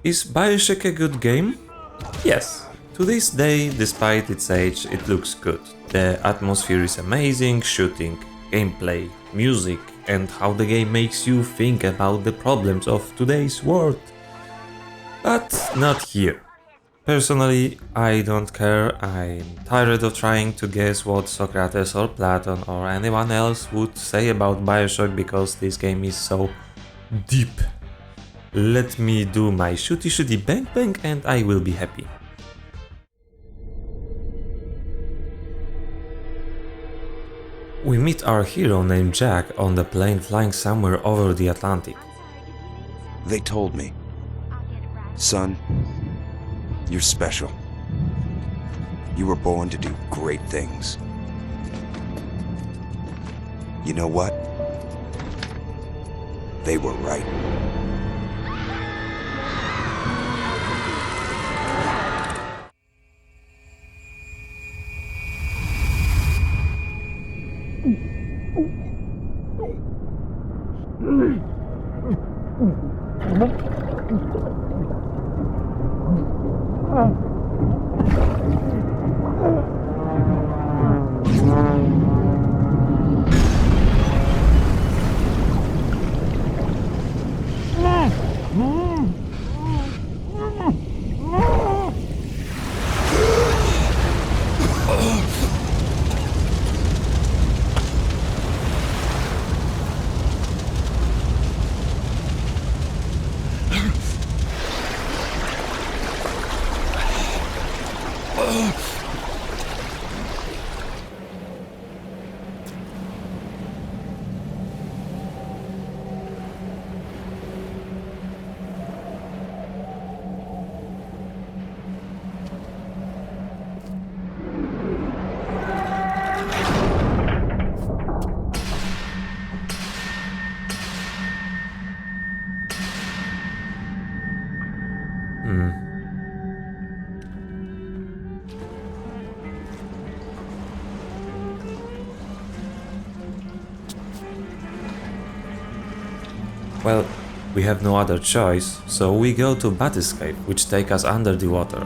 Is Bioshock a good game? Yes. To this day, despite its age, it looks good. The atmosphere is amazing, shooting, gameplay, music, and how the game makes you think about the problems of today's world. But not here. Personally, I don't care. I'm tired of trying to guess what Socrates or Platon or anyone else would say about Bioshock because this game is so deep. Let me do my shooty bang bang and I will be happy. We meet our hero named Jack on the plane flying somewhere over the Atlantic. They told me, son, you're special. You were born to do great things. You know what? They were right. Well, we have no other choice, so we go to Bathyscaphe, which take us under the water.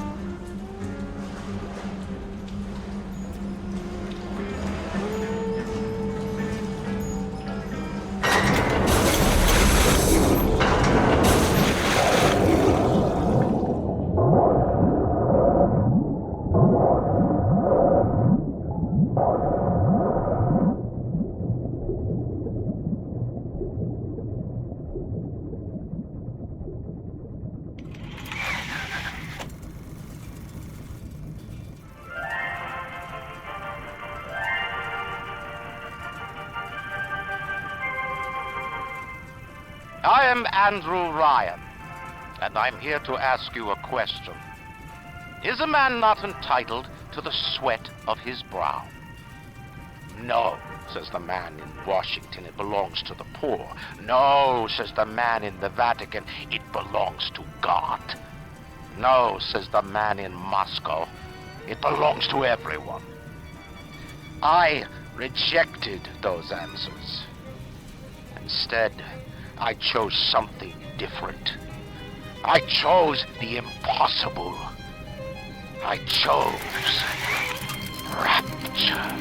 I am Andrew Ryan, and I'm here to ask you a question. Is a man not entitled to the sweat of his brow? No, says the man in Washington, it belongs to the poor. No, says the man in the Vatican, it belongs to God. No, says the man in Moscow, it belongs to everyone. I rejected those answers. Instead, I chose something different. I chose the impossible. I chose rapture.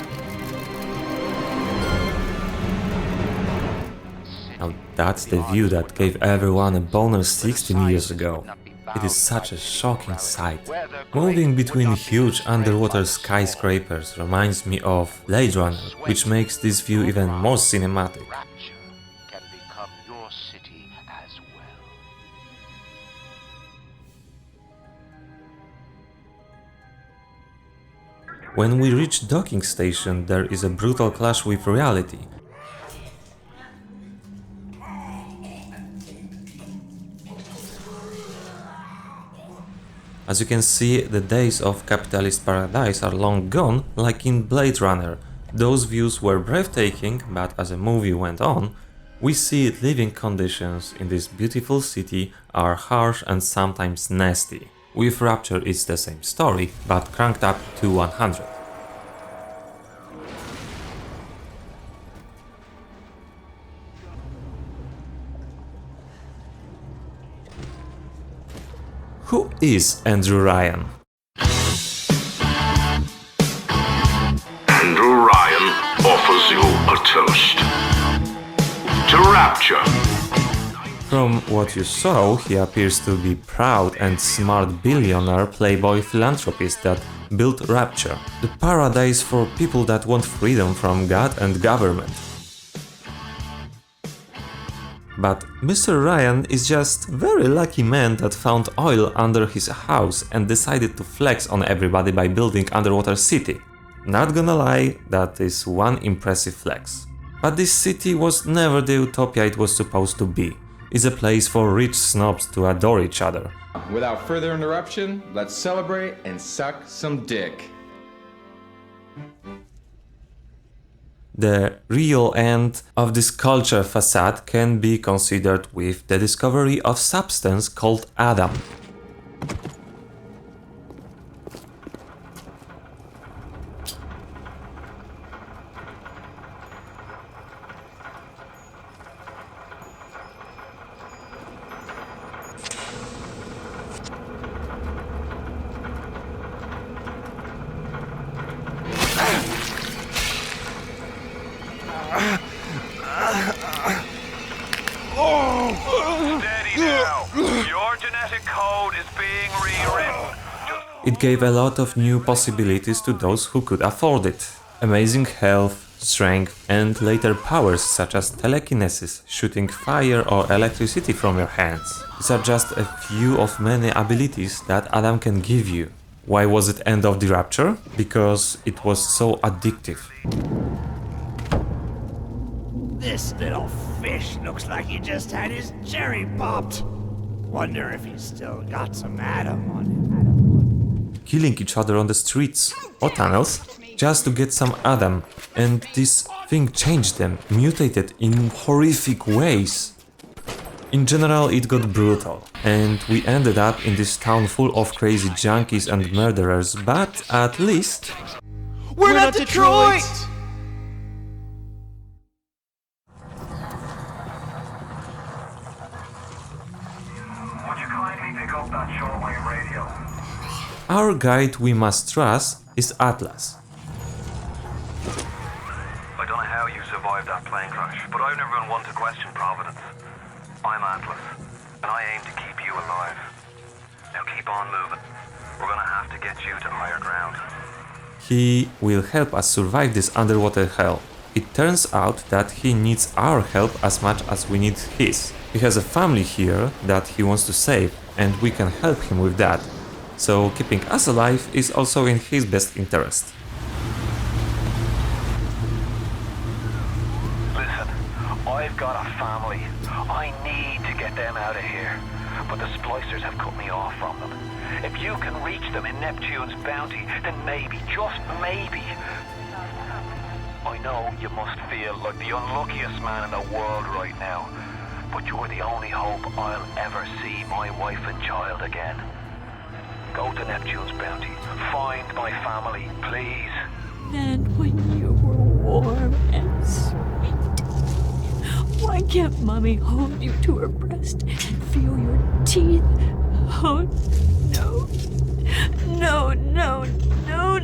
Now that's the view that gave everyone a boner 16 years ago. It is such a shocking sight. Moving between huge underwater skyscrapers reminds me of Blade Runner, which makes this view even more cinematic. Can become your city as well. When we reach docking station, there is a brutal clash with reality. As you can see, the days of capitalist paradise are long gone, like in Blade Runner. Those views were breathtaking, but as the movie went on, we see living conditions in this beautiful city are harsh and sometimes nasty. With Rapture it's the same story, but cranked up to 100. is Andrew Ryan? Andrew Ryan offers you a toast. To Rapture. From what you saw, he appears to be proud and smart billionaire playboy philanthropist that built Rapture, the paradise for people that want freedom from God and government. But Mr. Ryan is just a very lucky man that found oil under his house and decided to flex on everybody by building underwater city. Not gonna lie, that is one impressive flex. But this city was never the utopia it was supposed to be. It's a place for rich snobs to adore each other. Without further interruption, let's celebrate and suck some dick. The real end of this culture facade can be considered with the discovery of substance called Adam. Steady now. Your genetic code is being rewritten. It gave a lot of new possibilities to those who could afford it. Amazing health, strength, and later powers such as telekinesis, shooting fire or electricity from your hands. These are just a few of many abilities that Adam can give you. Why was it end of the Rapture? Because it was so addictive. This little fish looks like he just had his cherry popped. Wonder if he's still got some Adam on him. Killing each other on the streets or tunnels just to get some Adam, and this thing changed them, mutated in horrific ways. In general, it got brutal, and we ended up in this town full of crazy junkies and murderers, but at least... We're not Detroit! Would you kindly pick up that shortwave radio? Our guide we must trust is Atlas. I don't know how you survived that plane crash, but I've never been one to question Providence. I'm Atlas, and I aim to keep you alive. Now keep on moving. We're gonna have to get you to higher ground. He will help us survive this underwater hell. It turns out that he needs our help as much as we need his. He has a family here that he wants to save, and we can help him with that. So keeping us alive is also in his best interest. Listen, I've got a family. I need to get them out of here. But the splicers have cut me off from them. If you can reach them in Neptune's bounty, then maybe, just maybe. I know you must feel like the unluckiest man in the world right now. But you're the only hope I'll ever see my wife and child again. Go to Neptune's bounty. Find my family, please. Then when you were warm and sweet, why can't Mommy hold you to her breast and feel your teeth? Oh, no. No, no, no,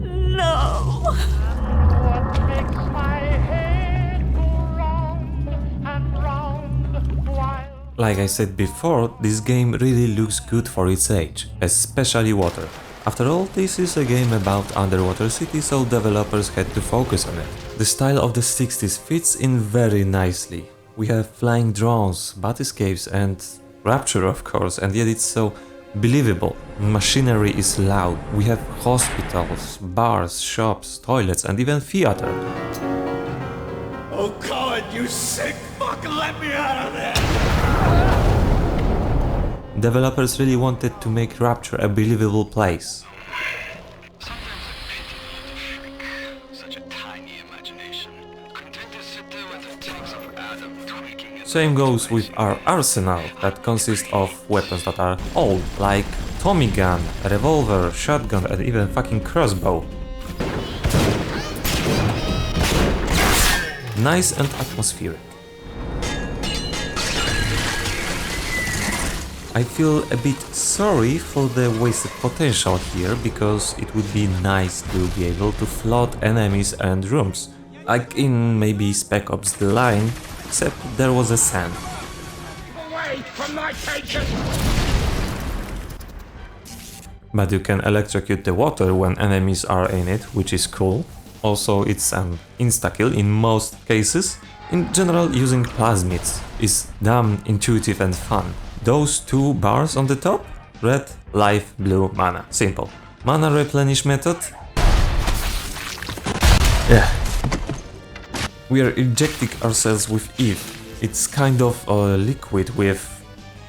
no. What makes my head go round and round while... Like I said before, this game really looks good for its age, especially water. After all, this is a game about underwater cities, so developers had to focus on it. The style of the 60s fits in very nicely. We have flying drones, battlescapes and Rapture of course, and yet it's so believable. Machinery is loud. We have hospitals, bars, shops, toilets and even theater. Oh God, you sick fuck, let me out of there! Developers really wanted to make Rapture a believable place. Same goes with our arsenal, that consists of weapons that are old, like Tommy gun, a revolver, shotgun and even fucking crossbow. Nice and atmospheric. I feel a bit sorry for the wasted potential here, because it would be nice to be able to flood enemies and rooms, like in maybe Spec Ops The Line, except there was a sand. Away from my patient! But you can electrocute the water when enemies are in it, which is cool. Also, it's an insta-kill in most cases. In general, using plasmids is damn intuitive and fun. Those two bars on the top? Red, life, blue, mana. Simple. Mana replenish method? Yeah. We are injecting ourselves with Eve. It's kind of a liquid with...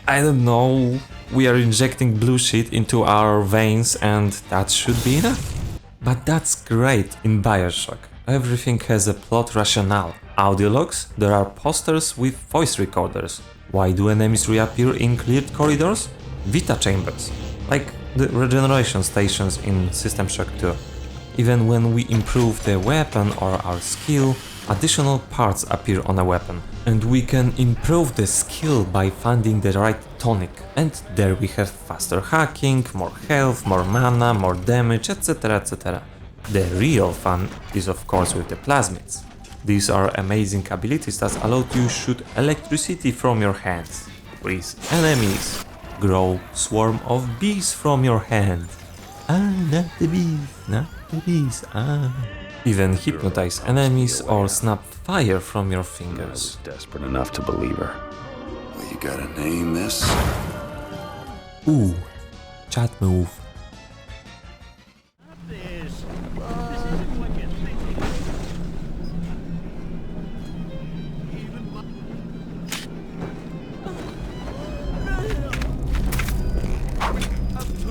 I don't know... We are injecting blue shit into our veins and that should be enough. But that's great in Bioshock. Everything has a plot rationale. Audio logs, there are posters with voice recorders. Why do enemies reappear in cleared corridors? Vita chambers, like the regeneration stations in System Shock 2. Even when we improve the weapon or our skill, additional parts appear on a weapon. And we can improve the skill by finding the right tonic. And there we have faster hacking, more health, more mana, more damage, etc, etc. The real fun is of course with the plasmids. These are amazing abilities that allow you to shoot electricity from your hands, freeze enemies, grow swarm of bees from your hand. Ah, not the bees, not the bees, ah. Even hypnotize enemies or snap fire from your fingers. Desperate enough to believe her. Well, you gotta name this. Ooh, chat move.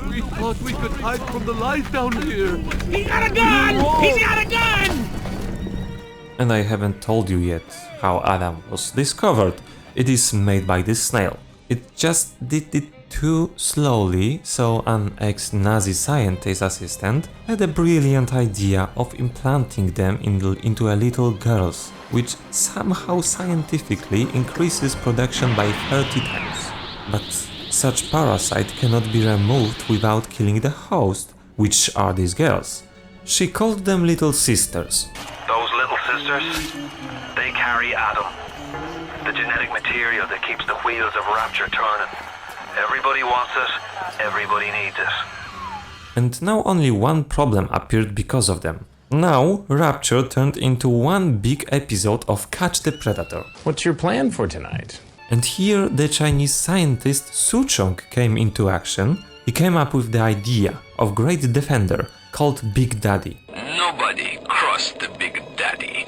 We thought we could hide from the light down here. He's got a gun! He's got a gun! And I haven't told you yet how Adam was discovered. It is made by this snail. It just did it too slowly, so an ex-Nazi scientist assistant had a brilliant idea of implanting them into a little girls, which somehow scientifically increases production by 30 times. But such parasite cannot be removed without killing the host, which are these girls. She called them little sisters. Those little sisters, they carry Adam, the genetic material that keeps the wheels of Rapture turning. Everybody wants it, everybody needs it. And now only one problem appeared because of them. Now Rapture turned into one big episode of Catch the Predator. What's your plan for tonight? And here the Chinese scientist Suchong came into action. He came up with the idea of Great Defender called Big Daddy. Nobody crossed the Big Daddy.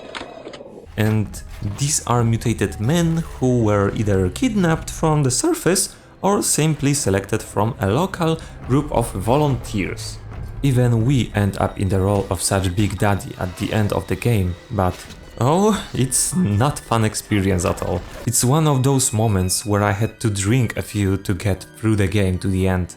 And these are mutated men who were either kidnapped from the surface or simply selected from a local group of volunteers. Even we end up in the role of such Big Daddy at the end of the game, but oh, it's not fun experience at all. It's one of those moments where I had to drink a few to get through the game to the end.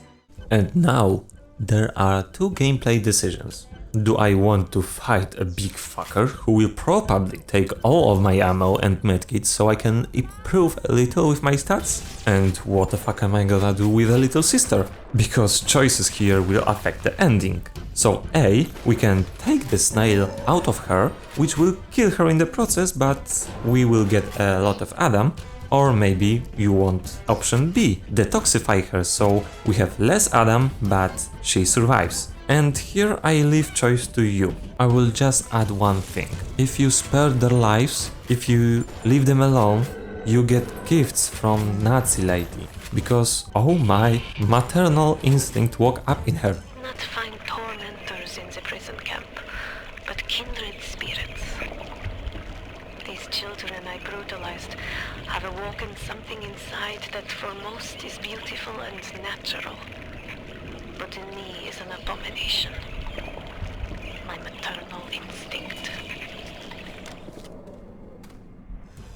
And now there are two gameplay decisions. Do I want to fight a big fucker who will probably take all of my ammo and medkits so I can improve a little with my stats? And what the fuck am I gonna do with a little sister? Because choices here will affect the ending. So A, we can take the snail out of her, which will kill her in the process, but we will get a lot of Adam. Or maybe you want option B, detoxify her so we have less Adam, but she survives. And here I leave choice to you. I will just add one thing. If you spare their lives, if you leave them alone, you get gifts from Nazi lady. Because, oh my, maternal instinct woke up in her. Not find tormentors in the prison camp, but kindred spirits. These children I brutalized have awoken something inside that for most is beautiful and natural. But in me is an abomination. My maternal instinct.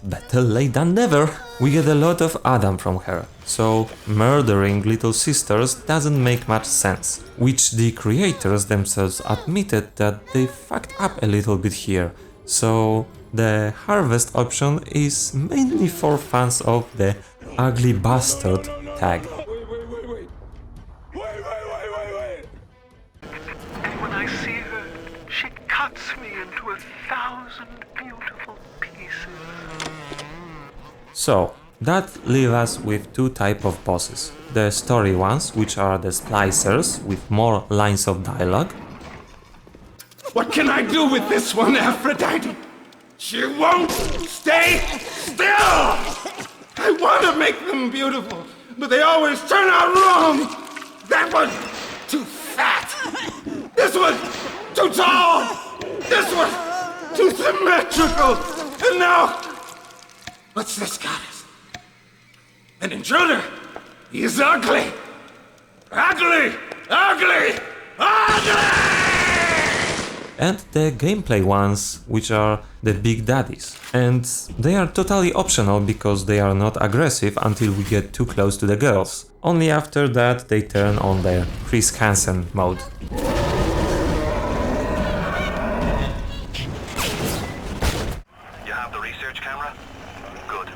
Better late than never. We get a lot of Adam from her, so murdering little sisters doesn't make much sense. Which the creators themselves admitted that they fucked up a little bit here, so the harvest option is mainly for fans of the ugly bastard tag. cuts me into 1,000 beautiful pieces. So, that leaves us with two types of bosses. The story ones, which are the splicers, with more lines of dialogue. What can I do with this one, Aphrodite? She won't stay still! I want to make them beautiful, but they always turn out wrong! That was too fat! This was too tall! This was too symmetrical! And now, what's this goddess? An intruder! He's ugly! Ugly! Ugly! Ugly! And the gameplay ones, which are the big daddies. And they are totally optional because they are not aggressive until we get too close to the girls. Only after that they turn on their Chris Hansen mode. You have the research camera? Good.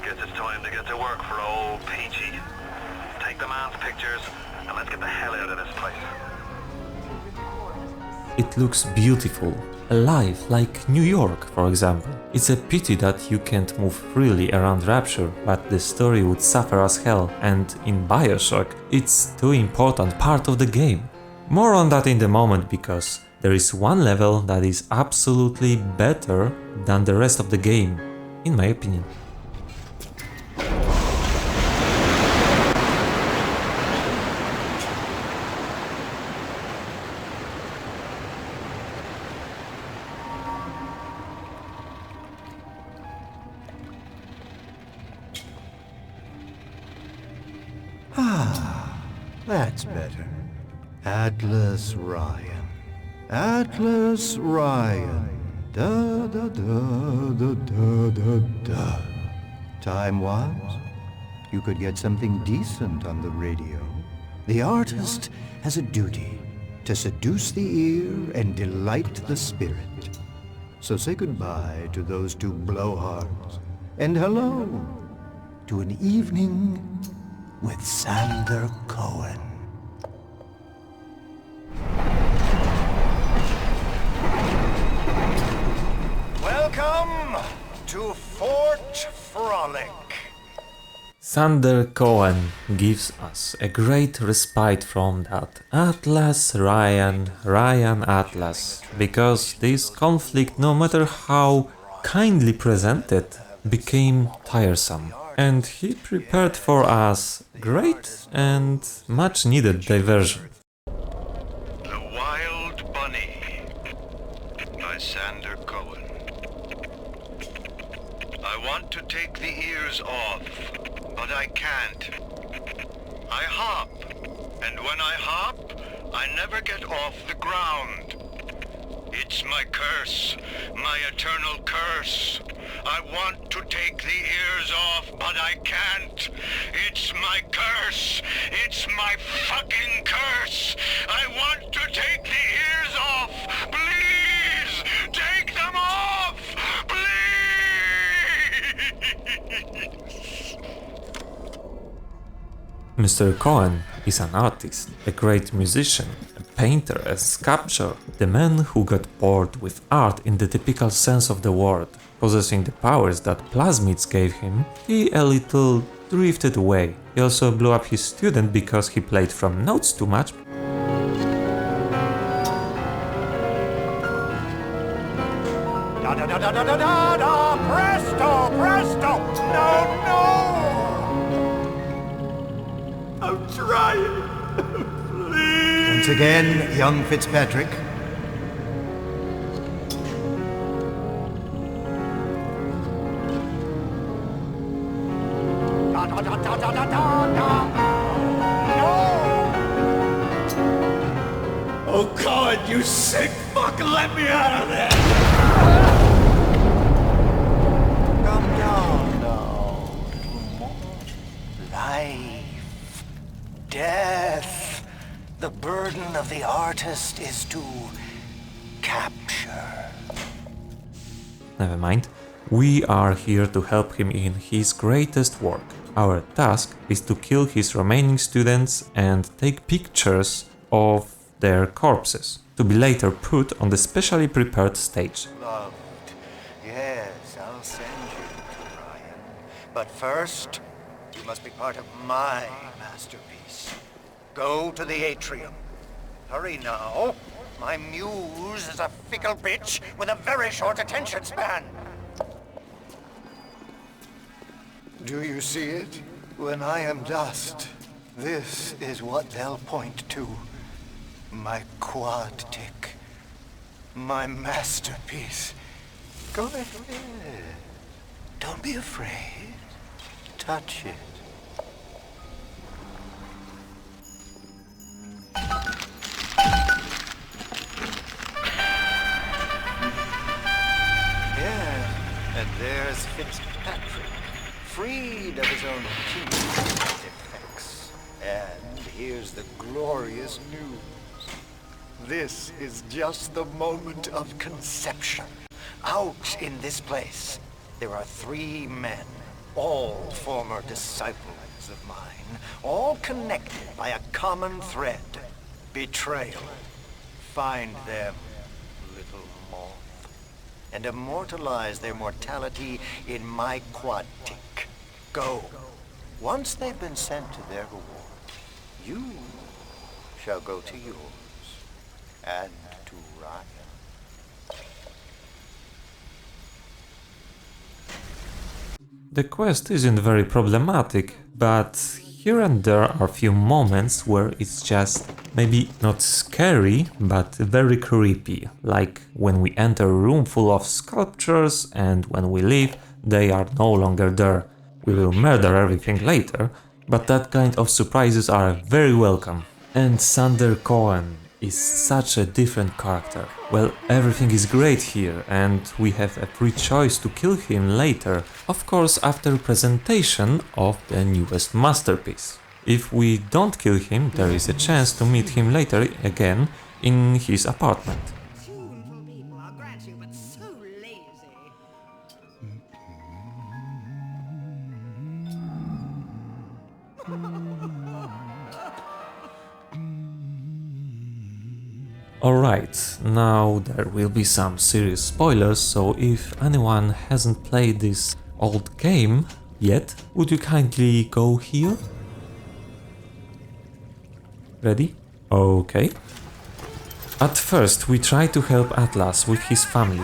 Guess it's time to get to work for old Peachy. Take the man's pictures and let's get the hell out of this place. It looks beautiful, alive, like New York, for example. It's a pity that you can't move freely around Rapture, but the story would suffer as hell, and in Bioshock, it's too important part of the game. More on that in the moment, because there is one level that is absolutely better than the rest of the game, in my opinion. That's better. Atlas Ryan. Atlas Ryan. Da da da da da da da. Time-wise, you could get something decent on the radio. The artist has a duty to seduce the ear and delight the spirit. So say goodbye to those two blowhards, and hello to an evening with Sander Cohen. Welcome to Fort Frolic. Sander Cohen gives us a great respite from that Atlas Ryan Atlas, because this conflict, no matter how kindly presented, became tiresome. And he prepared for us great and much needed diversion. The Wild Bunny by Sander Cohen. I want to take the ears off, but I can't. I hop, and when I hop, I never get off the ground. It's my curse, my eternal curse. I want to take the ears off, but I can't. It's my curse. It's my fucking curse. I want to take the ears off. Please, take them off. Please. Mr. Cohen is an artist, a great musician, a painter, a sculptor, the man who got bored with art in the typical sense of the word. Possessing the powers that plasmids gave him, he a little drifted away. He also blew up his student because he played from notes too much. Da da da da da da da da! Presto, presto! No, no! I'm trying. Please. Once again, young Fitzpatrick. Da da da da da da da da! No! Oh God, you sick fuck, let me out of there! Come down now, little more. Life, death. The burden of the artist is to capture. Never mind. We are here to help him in his greatest work. Our task is to kill his remaining students and take pictures of their corpses. to be later put on the specially prepared stage. Loved. Yes, I'll send you to Ryan. But first, you must be part of my masterpiece. Go to the atrium. Hurry now. My muse is a fickle bitch with a very short attention span. Do you see it? When I am dust, this is what they'll point to. My quad tick. My masterpiece. Go ahead. Don't be afraid. Touch it. Yeah, and there's Fitzpatrick, freed of his own king's defects. And here's the glorious news. This is just the moment of conception. Out in this place, there are 3 men, all former disciples of mine, all connected by a common thread. Betrayal. Find them, little moth, and immortalize their mortality in my quad tick. Go. Once they've been sent to their reward, you shall go to yours, and to Ryan. The quest isn't very problematic, but here and there are a few moments where it's just maybe not scary, but very creepy, like when we enter a room full of sculptures and when we leave, they are no longer there. We will murder everything later, but that kind of surprises are very welcome. And Sander Cohen is such a different character. Well, everything is great here, and we have a free choice to kill him later, of course after presentation of the newest masterpiece. If we don't kill him, there is a chance to meet him later again in his apartment. Tuneful people, I'll grant you, but so lazy. Alright, now there will be some serious spoilers, so if anyone hasn't played this old game yet, would you kindly go here? Ready? Okay. At first we try to help Atlas with his family.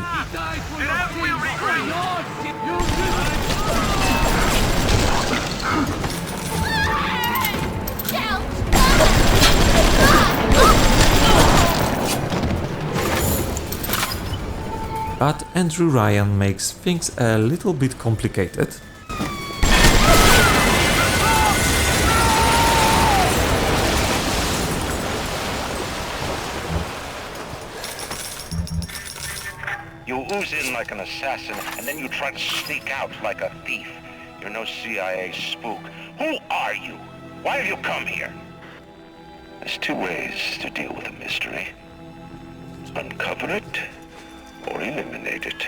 But Andrew Ryan makes things a little bit complicated. You ooze in like an assassin, and then you try to sneak out like a thief. You're no CIA spook. Who are you? Why have you come here? There's 2 ways to deal with a mystery. Uncover it, or eliminate it.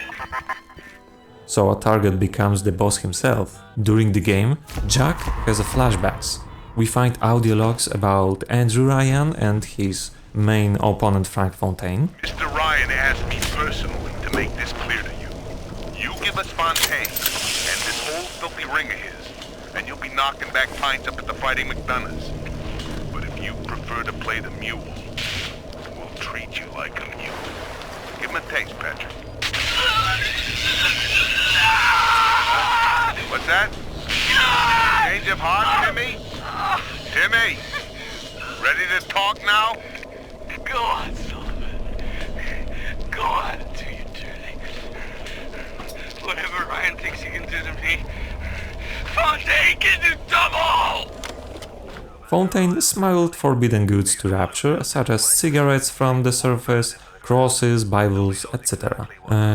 So a target becomes the boss himself. During the game, Jack has a flashbacks. We find audio logs about Andrew Ryan and his main opponent Frank Fontaine. Mr. Ryan asked me personally to make this clear to you. You give us Fontaine and this old filthy ring of his, and you'll be knocking back pints up at the Fighting McDonough's. But if you prefer to play the mule, we'll treat you like a mule. Give him a taste, Patrick. What's that? Change of heart, Timmy? Timmy! Ready to talk now? Go on, Sullivan. Go on, do your dirty. Whatever Ryan thinks he can do to me, Fontaine can do double! Fontaine smuggled forbidden goods to Rapture, such as cigarettes from the surface, crosses, Bibles, etc.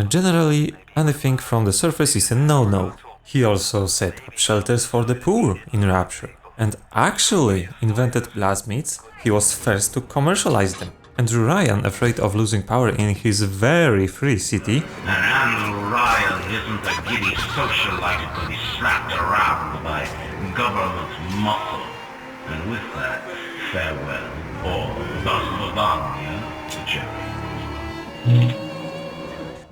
Generally, anything from the surface is a no-no. He also set up shelters for the poor in Rapture, and actually invented plasmids. He was first to commercialize them. Andrew Ryan, afraid of losing power in his very free city, and Andrew Ryan isn't a giddy socialite to be slapped around by government muscle. And with that, farewell, or thus Lavagna to Jerry.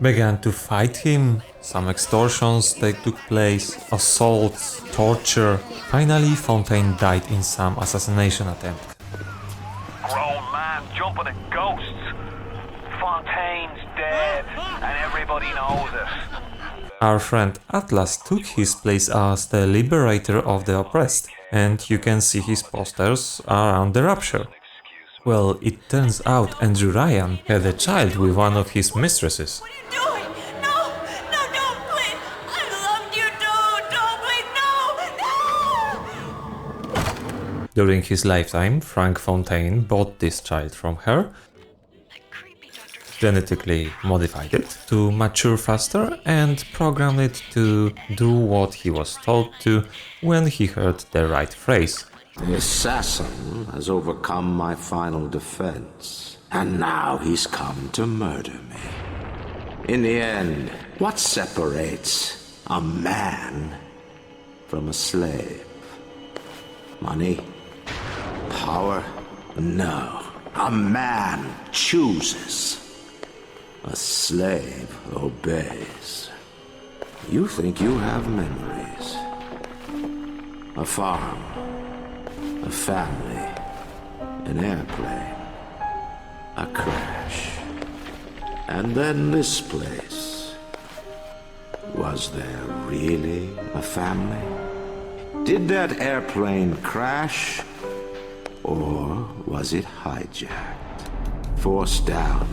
began to fight him. Some extortions took place, assaults, torture. Finally, Fontaine died in some assassination attempt. Grown man jumping at ghosts. Fontaine's dead, and everybody knows it. Our friend Atlas took his place as the liberator of the oppressed, and you can see his posters around the Rapture. Well, it turns out Andrew Ryan had a child with one of his mistresses. During his lifetime, Frank Fontaine bought this child from her, genetically modified it to mature faster, and programmed it to do what he was told to when he heard the right phrase. The assassin has overcome my final defense, and now he's come to murder me. In the end, what separates a man from a slave? Money? Power? No. A man chooses. A slave obeys. You think you have memories. A farm. A family. An airplane. A crash. And then this place. Was there really a family? Did that airplane crash? Or was it hijacked? Forced down.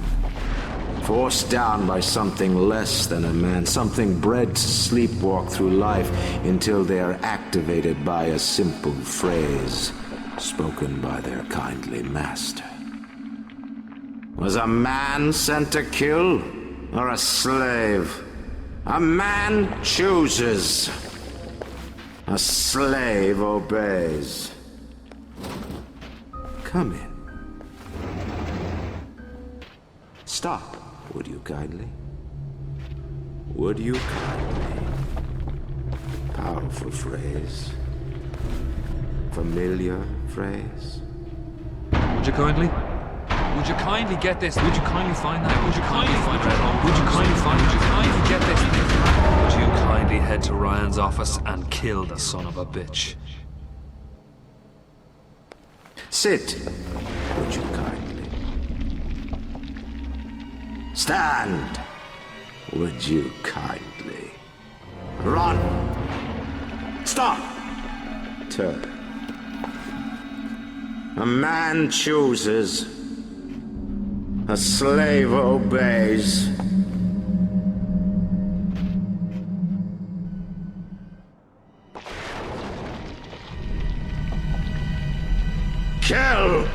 Forced down by something less than a man, something bred to sleepwalk through life until they are activated by a simple phrase spoken by their kindly master. Was a man sent to kill, or a slave? A man chooses. A slave obeys. Come in. Stop, would you kindly? Would you kindly? Powerful phrase. Familiar phrase. Would you kindly? Would you kindly get this? Would you kindly find that? Would you kindly find that? Would you kindly find? Would you kindly get this? Would you kindly head to Ryan's office and kill the son of a bitch? Sit, would you kindly? Stand, would you kindly? Run! Stop! Turn. A man chooses. A slave obeys. Kill!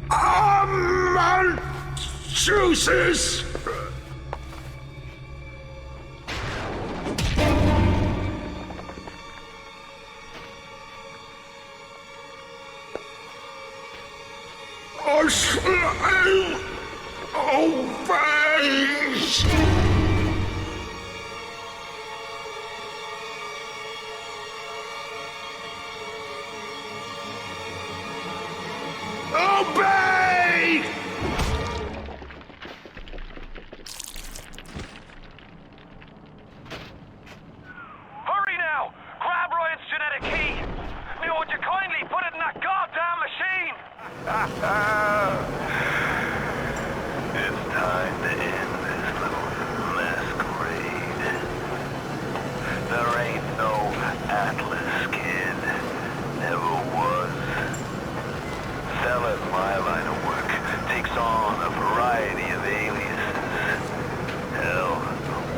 A man chooses! A slave obeys! Obey! Hurry now! Grab Ryan's genetic key! Now would you kindly put it in that goddamn machine? It's time to end this little masquerade. There ain't no Atlas kid. Never was. Selling my line of work takes on a variety of aliases. Hell,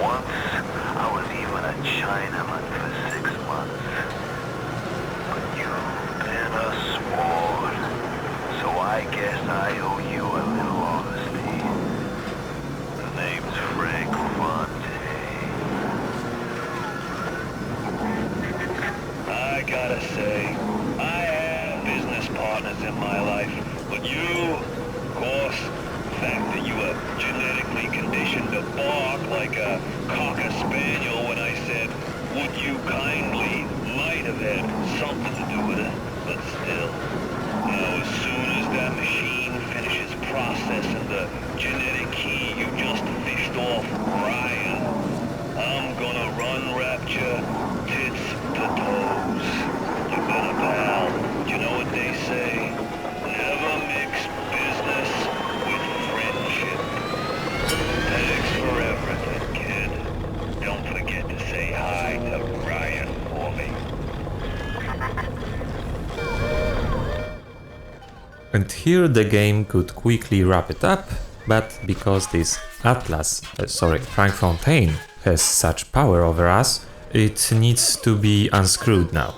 once I was even a Chinaman for 6 months. But you've been a sport, so I guess I owe you a little honesty. The name's Frank Fontaine. I gotta say, I have business partners in my life, but you, of course, the fact that you were genetically conditioned to bark like a cocker spaniel when I said, would you kindly, might have had something to do And here the game could quickly wrap it up, but because this Frank Fontaine has such power over us, it needs to be unscrewed now.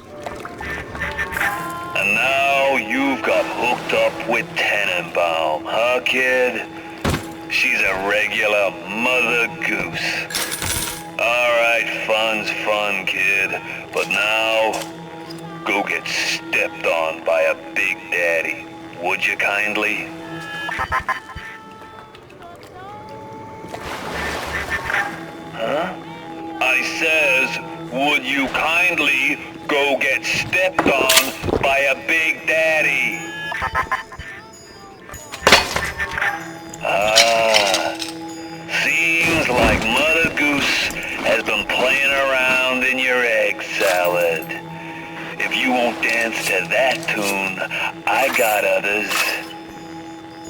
And now you've got hooked up with Tenenbaum, huh, kid? She's a regular mother goose. Alright, fun's fun, kid, but now go get stepped on by a big daddy, would you kindly? Huh? I says, would you kindly go get stepped on by a big daddy? Ah, seems like Mother Goose has been playing around in your egg salad. If you won't dance to that tune, I got others.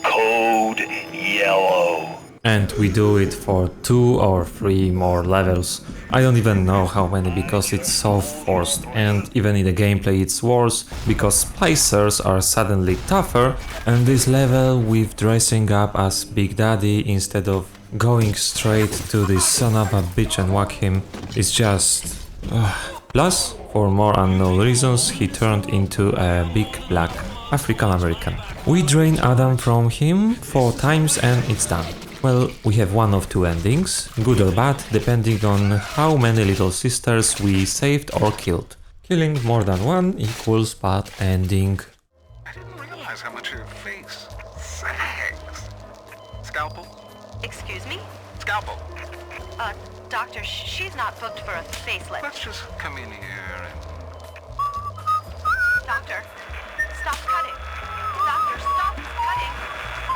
Code Yellow. And we do it for 2 or 3 more levels. I don't even know how many because it's so forced, and even in the gameplay it's worse because splicers are suddenly tougher, and this level with dressing up as Big Daddy instead of going straight to this son of a bitch and whack him is just... Plus, for more unknown reasons, he turned into a big black African American. We drain Adam from him 4 times and it's done. Well, we have one of 2 endings, good or bad, depending on how many little sisters we saved or killed. Killing more than one equals bad ending. I didn't realize how much your face sags. Scalpel? Excuse me? Scalpel. Doctor, she's not booked for a facelift. Let's just come in here and... Doctor, stop cutting. Doctor, stop cutting.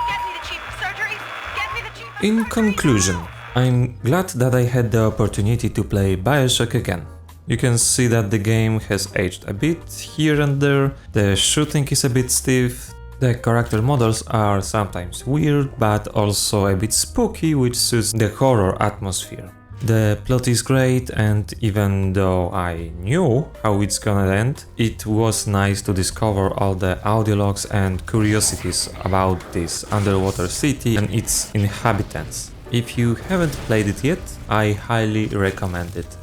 Get me the cheap surgery. Get me the cheap... In conclusion, I'm glad that I had the opportunity to play Bioshock again. You can see that the game has aged a bit here and there, the shooting is a bit stiff, the character models are sometimes weird but also a bit spooky, which suits the horror atmosphere. The plot is great, and even though I knew how it's gonna end, it was nice to discover all the audio logs and curiosities about this underwater city and its inhabitants. If you haven't played it yet, I highly recommend it.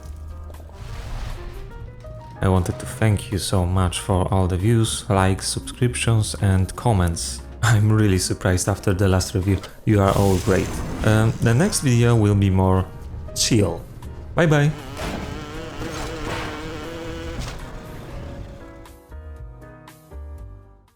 I wanted to thank you so much for all the views, likes, subscriptions and comments. I'm really surprised after the last review, you are all great. The next video will be more chill. Bye bye!